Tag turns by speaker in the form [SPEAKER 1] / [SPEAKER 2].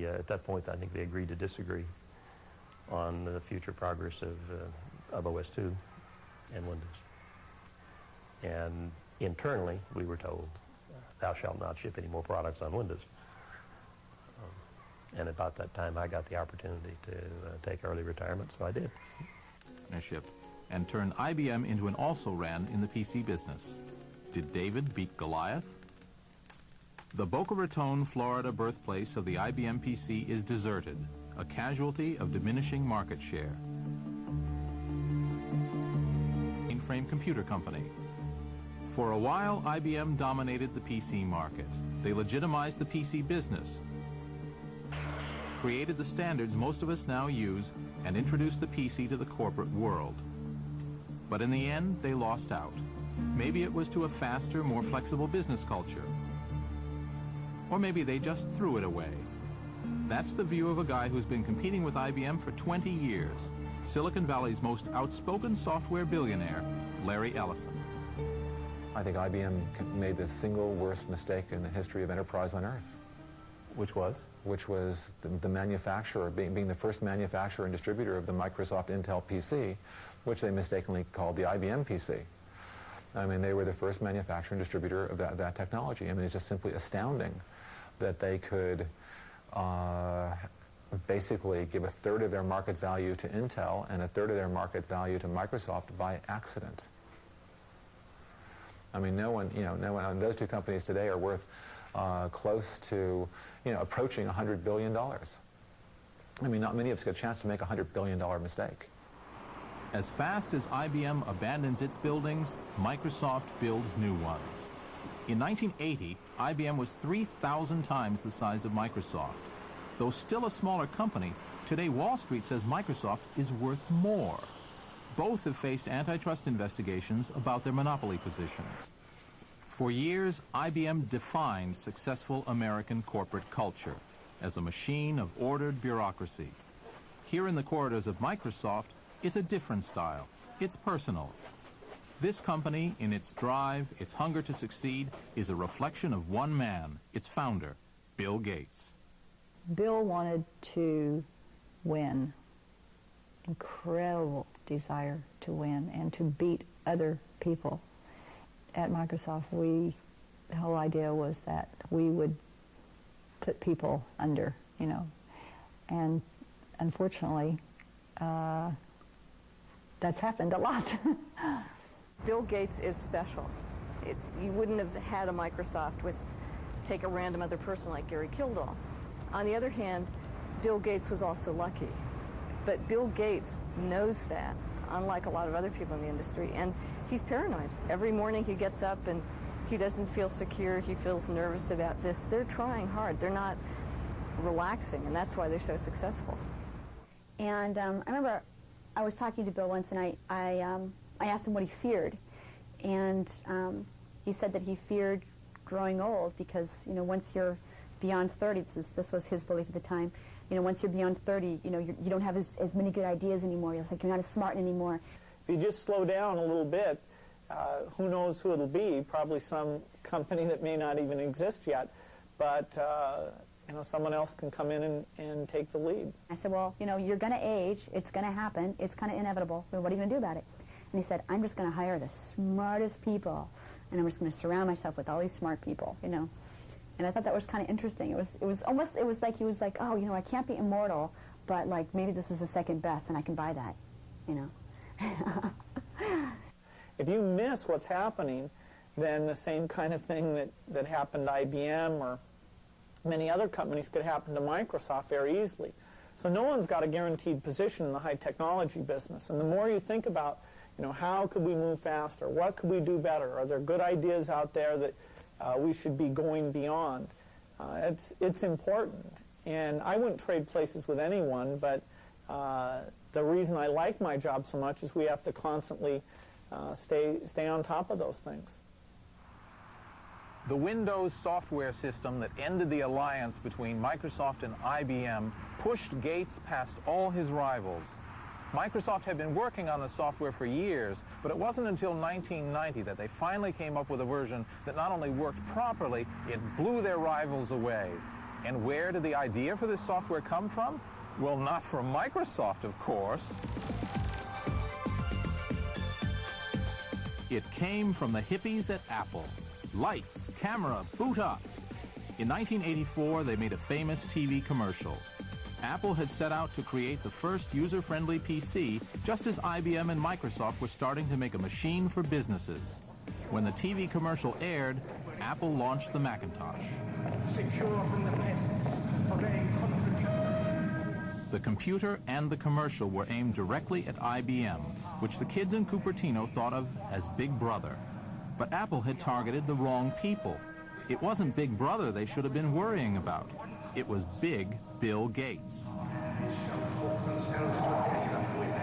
[SPEAKER 1] at that point, I think they agreed to disagree on the future progress of OS/2 and Windows. And internally, we were told, thou shalt not ship any more products on Windows. And about that time, I got the opportunity to take early retirement, so I did.
[SPEAKER 2] And turned IBM into an also-ran in the PC business. Did David beat Goliath? The Boca Raton, Florida birthplace of the IBM PC is deserted, a casualty of diminishing market share. Mainframe computer company. For a while, IBM dominated the PC market. They legitimized the PC business, created the standards most of us now use, and introduced the PC to the corporate world. But in the end, they lost out. Maybe it was to a faster, more flexible business culture. Or maybe they just threw it away. That's the view of a guy who's been competing with IBM for 20 years, Silicon Valley's most outspoken software billionaire, Larry Ellison.
[SPEAKER 3] I think IBM made the single worst mistake in the history of enterprise on Earth.
[SPEAKER 2] Which was?
[SPEAKER 3] Which was the manufacturer, being the first manufacturer and distributor of the Microsoft Intel PC, which they mistakenly called the IBM PC. I mean, they were the first manufacturer and distributor of that technology. I mean, it's just simply astounding that they could basically give a third of their market value to Intel and a third of their market value to Microsoft by accident. I mean, no one, those two companies today are worth close to, approaching $100 billion. I mean, not many of us get a chance to make a $100 billion mistake.
[SPEAKER 2] As fast as IBM abandons its buildings, Microsoft builds new ones. In 1980, IBM was 3,000 times the size of Microsoft. Though still a smaller company, today Wall Street says Microsoft is worth more. Both have faced antitrust investigations about their monopoly positions. For years, IBM defined successful American corporate culture as a machine of ordered bureaucracy. Here in the corridors of Microsoft, it's a different style. It's personal. This company, in its drive, its hunger to succeed, is a reflection of one man, its founder, Bill Gates.
[SPEAKER 4] Bill wanted to win. Incredible desire to win and to beat other people. At Microsoft, the whole idea was that we would put people under, and unfortunately, that's happened a lot.
[SPEAKER 5] Bill Gates is special. You wouldn't have had a Microsoft with, take a random other person like Gary Kildall. On the other hand, Bill Gates was also lucky. But Bill Gates knows that, unlike a lot of other people in the industry, and he's paranoid. Every morning he gets up and he doesn't feel secure, he feels nervous about this. They're trying hard, they're not relaxing, and that's why they're so successful.
[SPEAKER 6] And I remember I was talking to Bill once, and I asked him what he feared, and he said that he feared growing old because, once you're beyond 30, this was his belief at the time, once you're beyond 30, you don't have as many good ideas anymore. It's like you're not as smart anymore.
[SPEAKER 7] If you just slow down a little bit, who knows who it'll be? Probably some company that may not even exist yet, but someone else can come in and take the lead.
[SPEAKER 6] I said, well, you're going to age. It's going to happen. It's kind of inevitable. What are you going to do about it? And he said, I'm just going to hire the smartest people, and I'm just going to surround myself with all these smart people, And I thought that was kind of interesting. It was like he was like, oh, I can't be immortal, but like maybe this is the second best, and I can buy that,
[SPEAKER 7] If you miss what's happening, then the same kind of thing that happened to IBM or many other companies could happen to Microsoft very easily. So no one's got a guaranteed position in the high technology business. And the more you think about, how could we move faster? What could we do better? Are there good ideas out there that we should be going beyond? It's important. And I wouldn't trade places with anyone, but the reason I like my job so much is we have to constantly stay on top of those things.
[SPEAKER 2] The Windows software system that ended the alliance between Microsoft and IBM pushed Gates past all his rivals. Microsoft had been working on the software for years, but it wasn't until 1990 that they finally came up with a version that not only worked properly, it blew their rivals away. And where did the idea for this software come from? Well, not from Microsoft, of course. It came from the hippies at Apple. Lights, camera, boot up. In 1984, they made a famous TV commercial. Apple had set out to create the first user-friendly PC just as IBM and Microsoft were starting to make a machine for businesses. When the TV commercial aired, Apple launched the Macintosh.
[SPEAKER 8] Secure from the pests of incompetence.
[SPEAKER 2] The computer and the commercial were aimed directly at IBM, which the kids in Cupertino thought of as Big Brother. But Apple had targeted the wrong people. It wasn't Big Brother they should have been worrying about. It was Big Bill Gates.
[SPEAKER 8] Shall talk themselves to anyone with